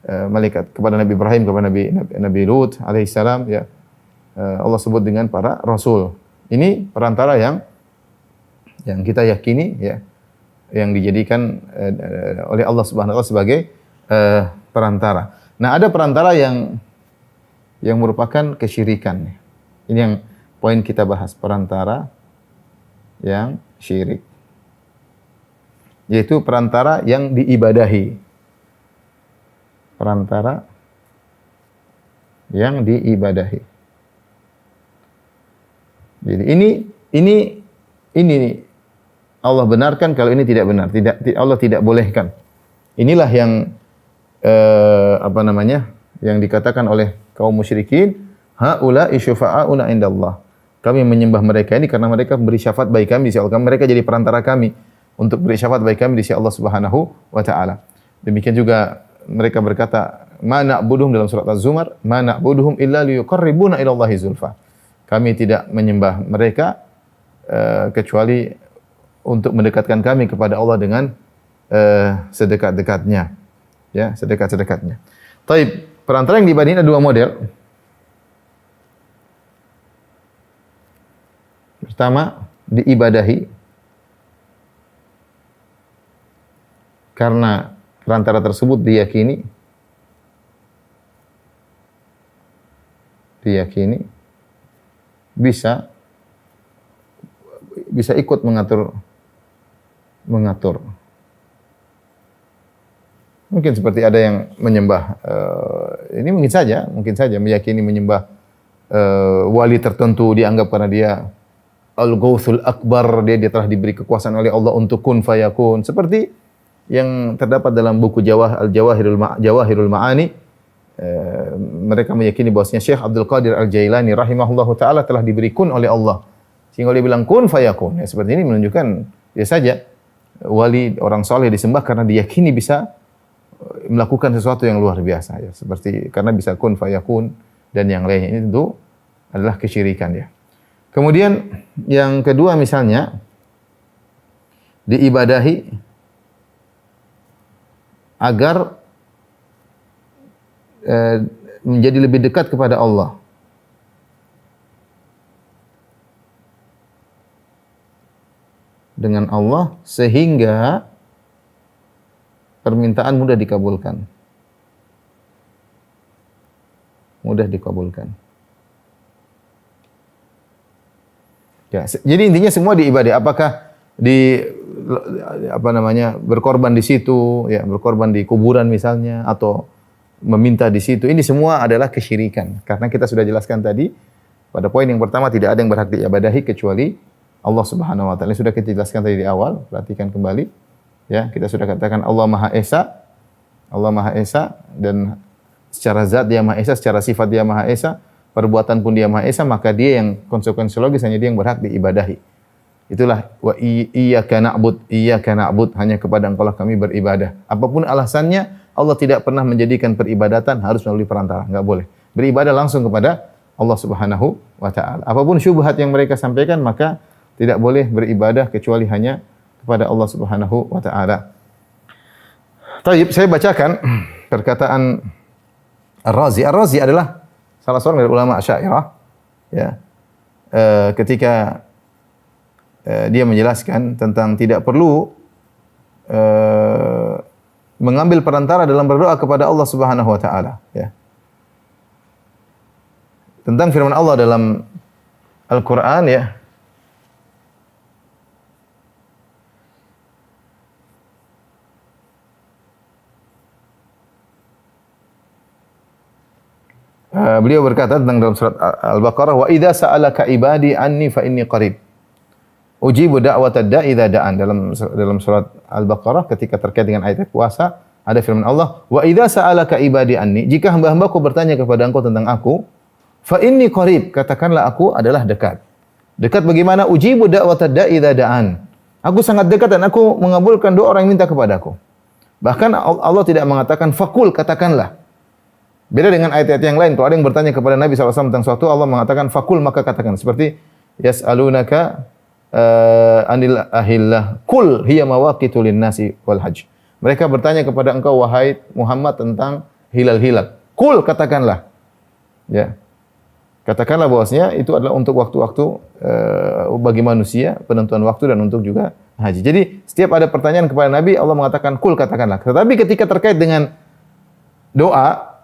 malaikat, kepada Nabi Ibrahim, kepada Nabi Lut alaihissalam ya. Allah sebut dengan para rasul. Ini perantara yang kita yakini ya, yang dijadikan oleh Allah Subhanahu wa taala sebagai perantara. Nah, ada perantara yang merupakan kesyirikan. Ini yang poin kita bahas, perantara yang syirik. Yaitu perantara yang diibadahi. Perantara yang diibadahi. Jadi ini Allah benarkan, kalau ini tidak benar, Allah tidak bolehkan. Inilah yang yang dikatakan oleh kaum musyrikin, haula'i syufa'auna indallah. Kami menyembah mereka ini karena mereka memberi syafaat bagi kami di sisi Allah. Mereka jadi perantara kami untuk beri syafaat bagi kami di sisi Allah Subhanahu wa taala. Demikian juga mereka berkata, ma na'buduhum dalam surat Az-Zumar, ma na'buduhum illa liyuqarribuna ila Allahi zulfa. Kami tidak menyembah mereka kecuali untuk mendekatkan kami kepada Allah dengan sedekat-dekatnya. Ya, sedekat-dekatnya. Taib, perantara yang diibadahi ada dua model. Pertama, diibadahi karena perantara tersebut diyakini bisa ikut mengatur. Mungkin seperti ada yang menyembah ini mungkin saja meyakini menyembah wali tertentu, dianggap karena dia Al-Ghawthul Akbar, dia telah diberi kekuasaan oleh Allah untuk kun fayakun. Seperti yang terdapat dalam buku Jawahirul Ma'ani, mereka meyakini bahwasanya Syekh Abdul Qadir Al-Jailani rahimahullahu taala telah diberi kun oleh Allah. Sehingga dia bilang kun fayakun. Ya, seperti ini menunjukkan dia saja wali orang soleh disembah karena diyakini bisa melakukan sesuatu yang luar biasa ya, seperti karena bisa kun fayakun dan yang lainnya. Ini tentu adalah kesyirikan ya. Kemudian yang kedua misalnya diibadahi agar menjadi lebih dekat kepada Allah. Dengan Allah sehingga permintaan mudah dikabulkan. Ya, jadi intinya semua diibadahi. Apakah berkorban di situ, ya, berkorban di kuburan misalnya, atau meminta di situ. Ini semua adalah kesyirikan. Karena kita sudah jelaskan tadi pada poin yang pertama, tidak ada yang berhak diibadahi kecuali Allah Subhanahu wa taala. Sudah kita jelaskan tadi di awal, perhatikan kembali. Ya, kita sudah katakan Allah Maha Esa. Allah Maha Esa dan secara zat Dia Maha Esa, secara sifat Dia Maha Esa, perbuatan pun Dia Maha Esa, maka Dia yang konsekuensi logis hanya Dia yang berhak diibadahi. Itulah wa iyyaka na'bud, hanya kepada Engkau lah kami beribadah. Apapun alasannya, Allah tidak pernah menjadikan peribadatan harus melalui perantara, enggak boleh. Beribadah langsung kepada Allah Subhanahu wa taala. Apapun syubhat yang mereka sampaikan, maka tidak boleh beribadah kecuali hanya kepada Allah Subhanahu wa taala. Taib, saya bacakan perkataan Ar-Razi. Ar-Razi adalah salah seorang dari ulama Asy'ariyah, ya. Ketika dia menjelaskan tentang tidak perlu mengambil perantara dalam berdoa kepada Allah Subhanahu wa taala, ya. Tentang firman Allah dalam Al-Qur'an, ya. Beliau berkata tentang dalam surat Al-Baqarah, wa idza sa'alaka ibadi anni fa inni qarib. Ujibu da'watad da'i idza da'an. Dalam surat Al-Baqarah ketika terkait dengan ayat puasa ada firman Allah, "Wa idza sa'alaka ibadi anni," jika hamba-hambaku bertanya kepada engkau tentang aku, fa inni qarib, katakanlah aku adalah dekat. Dekat bagaimana? Ujibu da'watad da'i idza da'an. Aku sangat dekat dan aku mengabulkan doa orang yang minta kepadaku. Bahkan Allah tidak mengatakan fakul, katakanlah. Beda dengan ayat-ayat yang lain. Kalau ada yang bertanya kepada Nabi SAW tentang sesuatu, Allah mengatakan fakul, maka katakan. Seperti yas'alunaka anil ahillah kul hiya mawaqitu lin-nasi wal hajj. Mereka bertanya kepada engkau wahai Muhammad tentang hilal-hilal. Kul, katakanlah. Ya. Katakanlah bahwasanya itu adalah untuk waktu-waktu bagi manusia, penentuan waktu dan untuk juga haji. Jadi setiap ada pertanyaan kepada Nabi, Allah mengatakan kul, katakanlah. Tetapi ketika terkait dengan doa,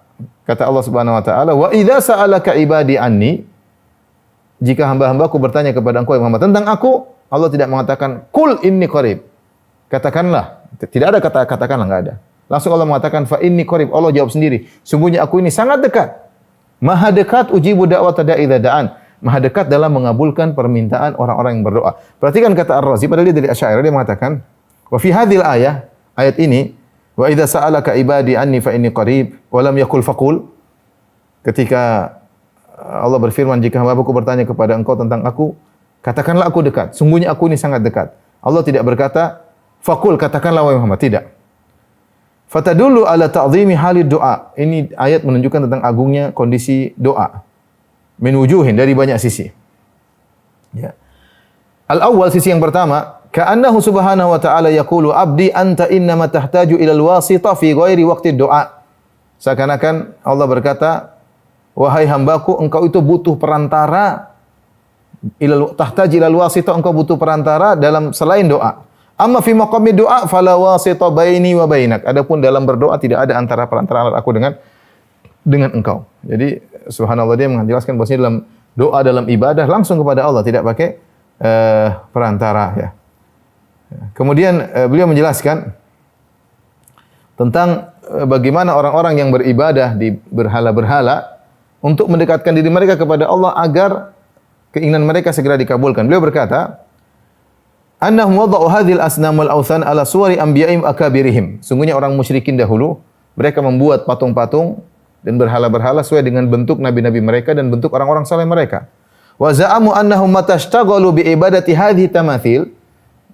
kata Allah Subhanahu wa taala, "Wa idza sa'alaka ibadi anni," jika hamba-hambaku bertanya kepada engkau Muhammad tentang aku, Allah tidak mengatakan kul inni qarib. Katakanlah. Tidak ada kata katakanlah, enggak ada. Langsung Allah mengatakan fa inni qarib. Allah jawab sendiri, sungguhnya aku ini sangat dekat. Maha dekat, ujibu da'wata da'i idza da'an. Maha dekat dalam mengabulkan permintaan orang-orang yang berdoa. Perhatikan kata Ar-Razi, padahal dia dari Asy'ariyah, dia mengatakan, wa fi hadhil ayah, ayat ini, wa idza sa'alaka ibadi anni fa inni qarib wa lam yakul faqul. Ketika Allah berfirman, jika hamba-Ku bertanya kepada engkau tentang aku, katakanlah aku dekat. Sungguhnya aku ini sangat dekat. Allah tidak berkata, faqul, katakanlah wahai Muhammad, tidak. Fatadullu ala ta'zimi halid doa. Ini ayat menunjukkan tentang agungnya kondisi doa. Min wujuhin, dari banyak sisi. Ya. Al-awwal, sisi yang pertama, ka'annahu subhanahu wa ta'ala yaqulu abdi anta innama tahtaju ilal wasita fi ghairi waqti doa. Seakan-akan Allah berkata, wahai hambaku, engkau itu butuh perantara. Tahtaji ilal wasita, engkau butuh perantara dalam selain doa. Amma fi maqami doa fala wasita baini wa bainak. Adapun dalam berdoa tidak ada antara perantara aku dengan engkau. Jadi subhanallah, dia menjelaskan bahwasanya dalam doa, dalam ibadah langsung kepada Allah, tidak pakai perantara ya. Kemudian beliau menjelaskan tentang bagaimana orang-orang yang beribadah di berhala-berhala untuk mendekatkan diri mereka kepada Allah agar keinginan mereka segera dikabulkan. Beliau berkata, annahum wada'u hadhil asnam wal awthan ala suwari anbiya'im akabirihim. Sungguhnya orang musyrikin dahulu, mereka membuat patung-patung dan berhala-berhala sesuai dengan bentuk nabi-nabi mereka dan bentuk orang-orang saleh mereka. Wa za'amu annahum matashtaghalu bi ibadati hadhihi tamathil.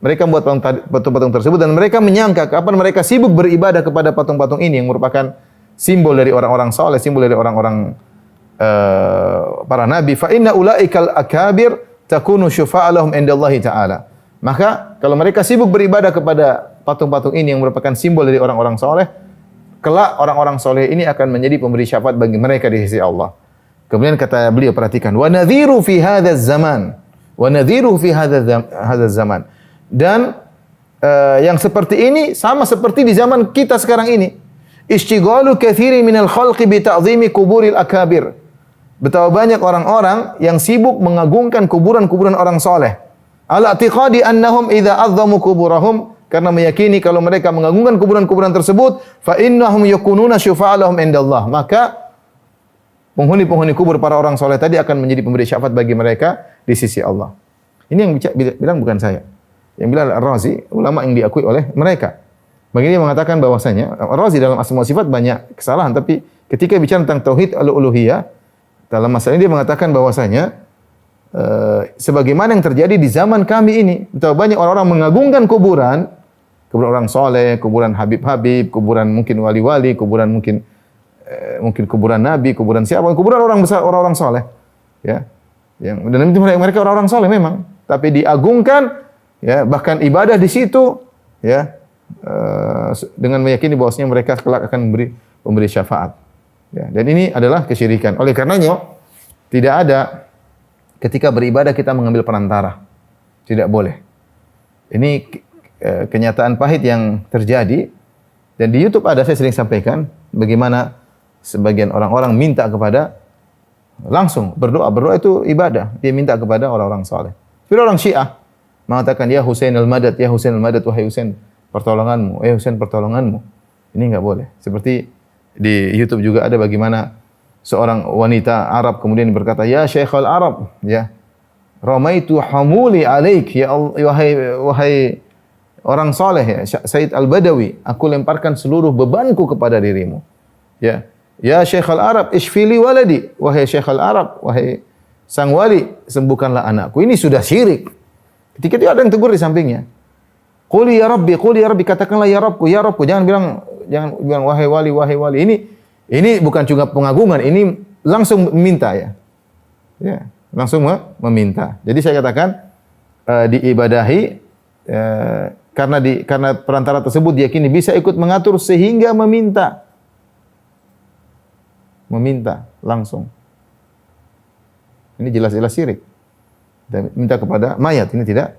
Mereka membuat patung-patung tersebut dan mereka menyangka kapan mereka sibuk beribadah kepada patung-patung ini yang merupakan simbol dari orang-orang saleh, simbol dari orang-orang para nabi. Fa inna ulaikal akabir takunu syufa'alahum indallahi ta'ala. Maka kalau mereka sibuk beribadah kepada patung-patung ini yang merupakan simbol dari orang-orang soleh, kelak orang-orang soleh ini akan menjadi pemberi syafaat bagi mereka di sisi Allah. Kemudian kata beliau, perhatikan, wa nadhiru fi hadzal zaman, wa nadhiru fi hadzal zaman. Dan yang seperti ini sama seperti di zaman kita sekarang ini. Ishtighalu katsiri minal khalqi bi ta'zimi kuburil akabir. Betapa banyak orang-orang yang sibuk mengagungkan kuburan-kuburan orang soleh. Ala i'tiqadi annahum idza azzamu kuburahum, karena meyakini kalau mereka mengagungkan kuburan-kuburan tersebut, fa innahum yakununa syufa'alahum indallah, maka penghuni-penghuni kubur para orang soleh tadi akan menjadi pemberi syafaat bagi mereka di sisi Allah. Ini yang bilang bukan saya. Yang bilang Ar-Razi, ulama yang diakui oleh mereka. Begini dia mengatakan bahwasanya Ar-Razi dalam asma wa sifat banyak kesalahan, tapi ketika bicara tentang tauhid al-uluhiyah, dalam masalah ini dia mengatakan bahwasanya sebagaimana yang terjadi di zaman kami ini, betapa banyak orang-orang mengagungkan kuburan orang soleh, kuburan habib-habib, kuburan mungkin wali-wali, kuburan mungkin kuburan nabi, kuburan siapa, kuburan orang besar, orang-orang soleh, ya, yang dan itu mereka orang-orang soleh memang, tapi diagungkan, ya, bahkan ibadah di situ, ya, dengan meyakini bahwasanya mereka kelak akan memberi syafaat, ya, dan ini adalah kesyirikan. Oleh karenanya tidak ada ketika beribadah kita mengambil perantara. Tidak boleh. Ini kenyataan pahit yang terjadi. Dan di YouTube ada, saya sering sampaikan, bagaimana sebagian orang-orang minta kepada, langsung berdoa. Berdoa itu ibadah. Dia minta kepada orang-orang saleh. Seperti orang Syiah mengatakan, ya Husain al-Madad, ya Husain al-Madad, wahai Husain, pertolonganmu. Ya Husain, pertolonganmu. Ini enggak boleh. Seperti di YouTube juga ada bagaimana seorang wanita Arab kemudian berkata, ya Syekhul Arab, ya, Ramaitu hamuli alaik ya Allah, wahai orang soleh ya, Said Al-Badawi, aku lemparkan seluruh bebanku kepada dirimu. Ya. Ya Syekh Al-Arab, isfili waladi. Wahai Syekh Al-Arab, wahai sang wali, sembuhkanlah anakku. Ini sudah syirik. Ketika itu ada yang tegur di sampingnya. Qul ya Rabbi, katakanlah ya Rabbku, ya Rabbku. Jangan bilang wahai wali. Ini bukan cuma pengagungan, ini langsung meminta ya. Ya, langsung meminta. Jadi saya katakan diibadahi karena perantara tersebut diyakini bisa ikut mengatur sehingga meminta langsung. Ini jelas-jelas syirik. Dan minta kepada mayat ini tidak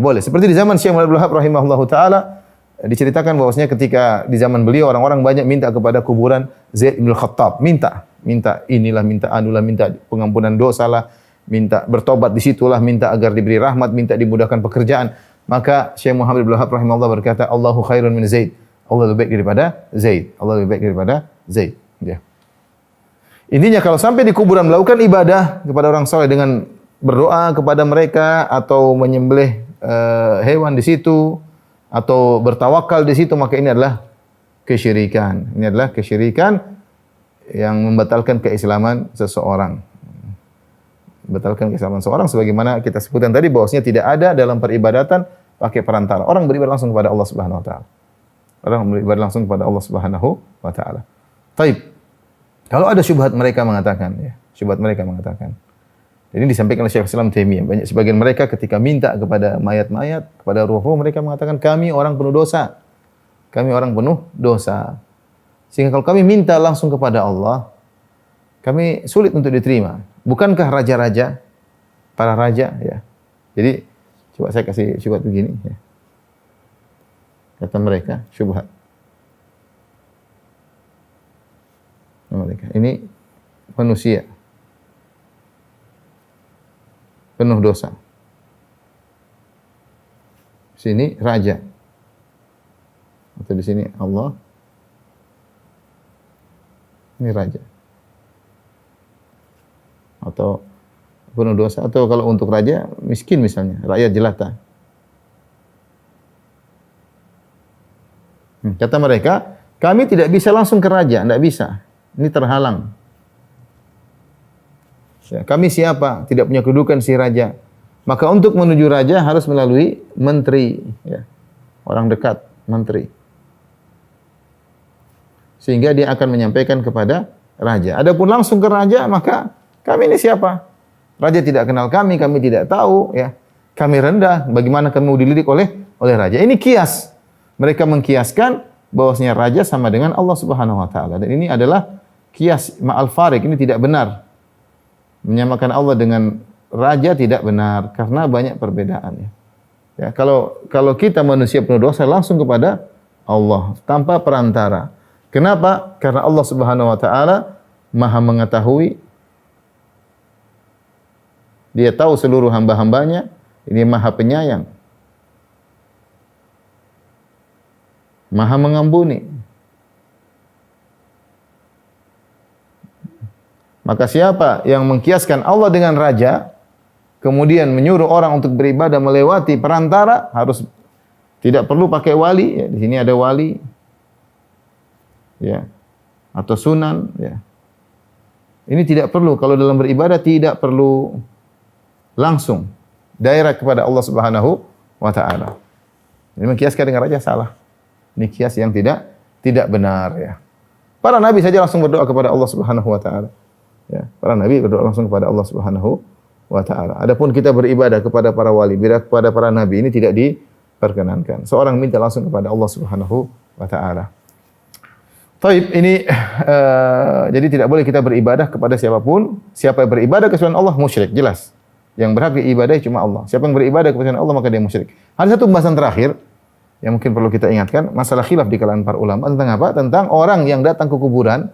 boleh. Seperti di zaman Syekh Muhammad Abdul Wahhab rahimahullahu taala diceritakan bahwasanya ketika di zaman beliau orang-orang banyak minta kepada kuburan Zaid bin Khattab, minta inilah, minta anulah, minta pengampunan dosa lah, minta bertobat di situlah, minta agar diberi rahmat, minta dimudahkan pekerjaan. Maka Syekh Muhammad Abdul Wahhab rahimahullah berkata, Allahu khairun min Zaid. Allah lebih baik daripada Zaid. Allah lebih baik daripada Zaid. Ya. Intinya kalau sampai di kuburan melakukan ibadah kepada orang saleh dengan berdoa kepada mereka atau menyembelih hewan di situ atau bertawakal di situ, maka ini adalah kesyirikan. Ini adalah kesyirikan yang membatalkan keislaman seseorang. Membatalkan keislaman seseorang sebagaimana kita sebutkan tadi bahwasanya tidak ada dalam peribadatan pakai perantara. Orang beribadah langsung kepada Allah Subhanahu wa taala. Orang beribadah langsung kepada Allah Subhanahu wa taala. Taib. Kalau ada syubhat mereka mengatakan, ya, ini disampaikan oleh Syekh Islam Taimiyah. Banyak sebagian mereka ketika minta kepada mayat-mayat, kepada ruh-ruh, mereka mengatakan kami orang penuh dosa. Kami orang penuh dosa. Sehingga kalau kami minta langsung kepada Allah, kami sulit untuk diterima. Bukankah raja-raja, para raja, ya. Jadi coba saya kasih syubhat begini, ya. Kata mereka, syubhat. Mereka ini manusia penuh dosa. Sini raja. Atau di sini Allah. Ini raja. Atau penuh dosa, atau kalau untuk raja miskin misalnya, rakyat jelata. Kata mereka, kami tidak bisa langsung ke raja, tidak bisa. Ini terhalang. Ya, kami siapa? Tidak punya kedudukan si raja. Maka untuk menuju raja harus melalui menteri, ya. Orang dekat, menteri. Sehingga dia akan menyampaikan kepada raja. Adapun langsung ke raja, maka kami ini siapa? Raja tidak kenal kami tidak tahu, ya. Kami rendah, bagaimana kami dilirik oleh raja? Ini kias. Mereka mengkiaskan bahwasanya raja sama dengan Allah Subhanahu wa taala. Dan ini adalah kias ma'al farik, ini tidak benar. Menyamakan Allah dengan raja tidak benar karena banyak perbedaannya. Ya, kalau kita manusia penuh dosa langsung kepada Allah tanpa perantara. Kenapa? Karena Allah Subhanahu wa taala Maha mengetahui. Dia tahu seluruh hamba-hambanya, ini Maha penyayang. Maha mengampuni. Maka siapa yang mengkiaskan Allah dengan raja, kemudian menyuruh orang untuk beribadah melewati perantara, harus tidak perlu pakai wali. Ya, di sini ada wali, ya, atau sunan. Ya. Ini tidak perlu. Kalau dalam beribadah tidak perlu langsung direct kepada Allah Subhanahu wa taala. Ini mengkiaskan dengan raja salah. Ini kias yang tidak benar, ya. Para nabi saja langsung berdoa kepada Allah Subhanahu wa taala. Ya, para nabi berdoa langsung kepada Allah Subhanahu wa taala. Adapun kita beribadah kepada para wali, beribadah kepada para nabi, ini tidak diperkenankan. Seorang minta langsung kepada Allah Subhanahu wa taala. Taib, ini jadi tidak boleh kita beribadah kepada siapapun. Siapa yang beribadah ke selain Allah musyrik, jelas. Yang berhak diibadahi cuma Allah. Siapa yang beribadah kepada selain Allah maka dia musyrik. Ada satu pembahasan terakhir yang mungkin perlu kita ingatkan, masalah khilaf di kalangan para ulama tentang apa? Tentang orang yang datang ke kuburan,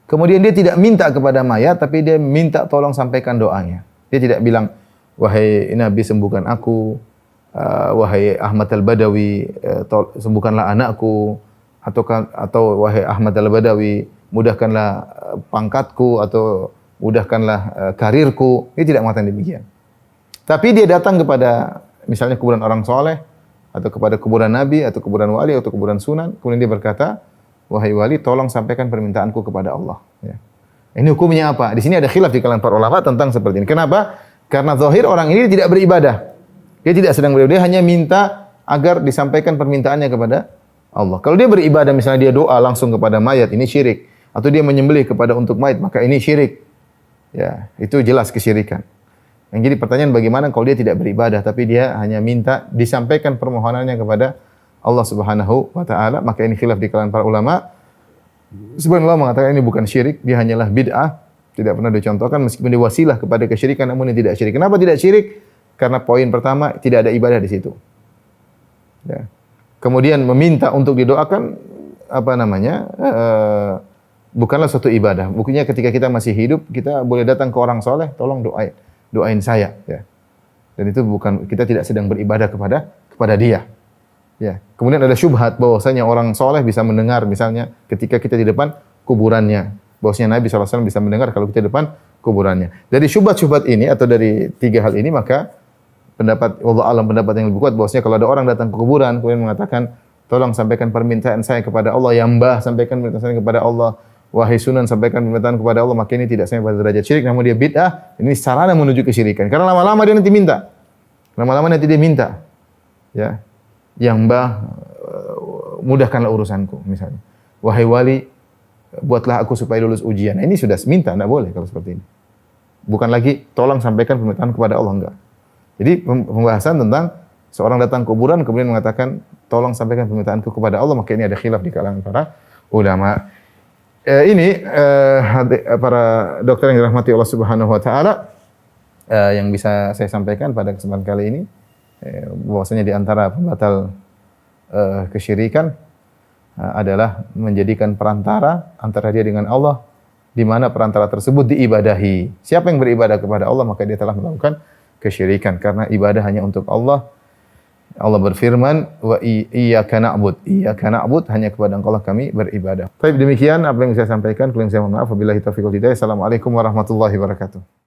kemudian dia tidak minta kepada mayat, tapi dia minta tolong sampaikan doanya. Dia tidak bilang, wahai Nabi sembuhkan aku, wahai Ahmad Al-Badawi sembuhkanlah anakku, atau wahai Ahmad Al-Badawi mudahkanlah pangkatku, atau mudahkanlah karirku. Dia tidak mengatakan demikian. Tapi dia datang kepada misalnya kuburan orang soleh, atau kepada kuburan nabi, atau kuburan wali, atau kuburan sunan. Kemudian dia berkata, wahai wali, tolong sampaikan permintaanku kepada Allah. Ya. Ini hukumnya apa? Di sini ada khilaf di kalangan para ulama tentang seperti ini. Kenapa? Karena zahir orang ini tidak beribadah. Dia tidak sedang beribadah, dia hanya minta agar disampaikan permintaannya kepada Allah. Kalau dia beribadah, misalnya dia doa langsung kepada mayat, ini syirik. Atau dia menyembelih kepada untuk mayat, maka ini syirik. Ya, itu jelas kesyirikan. Yang jadi pertanyaan bagaimana kalau dia tidak beribadah, tapi dia hanya minta disampaikan permohonannya kepada Allah Subhanahu wa taala, maka ini khilaf di kalangan para ulama. Sebagian ulama mengatakan ini bukan syirik, dia hanyalah bid'ah, tidak pernah dicontohkan meskipun dia wasilah kepada kesyirikan, namun ini tidak syirik. Kenapa tidak syirik? Karena poin pertama, tidak ada ibadah di situ. Ya. Kemudian meminta untuk didoakan, bukanlah suatu ibadah. Buktinya ketika kita masih hidup, kita boleh datang ke orang soleh, tolong doain saya. Ya. Dan itu bukan, kita tidak sedang beribadah kepada dia. Ya. Kemudian ada syubhat bahwasanya orang soleh bisa mendengar, misalnya ketika kita di depan kuburannya. Bahwasanya Nabi SAW bisa mendengar kalau kita di depan kuburannya. Dari syubhat-syubhat ini atau dari tiga hal ini, maka pendapat yang lebih kuat bahwasanya kalau ada orang datang ke kuburan kemudian mengatakan, tolong sampaikan permintaan saya kepada Allah, ya Mbah sampaikan permintaan saya kepada Allah, wahai Sunan sampaikan permintaan kepada Allah, maka ini tidak sampai pada derajat syirik, namun dia bid'ah. Ini sarana menuju kesyirikan. Karena lama-lama dia nanti minta. Ya. Yang Mbah mudahkanlah urusanku misalnya. Wahai wali, buatlah aku supaya lulus ujian. Ini sudah minta, tidak boleh kalau seperti ini. Bukan lagi tolong sampaikan permintaan kepada Allah, enggak. Jadi pembahasan tentang seorang datang ke kuburan kemudian mengatakan tolong sampaikan permintaanku kepada Allah, maka ini ada khilaf di kalangan para ulama. Para dokter yang dirahmati Allah Subhanahu wa taala, yang bisa saya sampaikan pada kesempatan kali ini, bahwasanya di antara pembatal kesyirikan adalah menjadikan perantara antara dia dengan Allah, di mana perantara tersebut diibadahi. Siapa yang beribadah kepada Allah, maka dia telah melakukan kesyirikan, karena ibadah hanya untuk Allah. Allah berfirman, wa iyyaka na'bud, hanya kepada Engkau kami beribadah. Baik, demikian apa yang saya sampaikan. Kurang saya mohon maaf. Wabillahi taufiq wal hidayah. Assalamualaikum warahmatullahi wabarakatuh.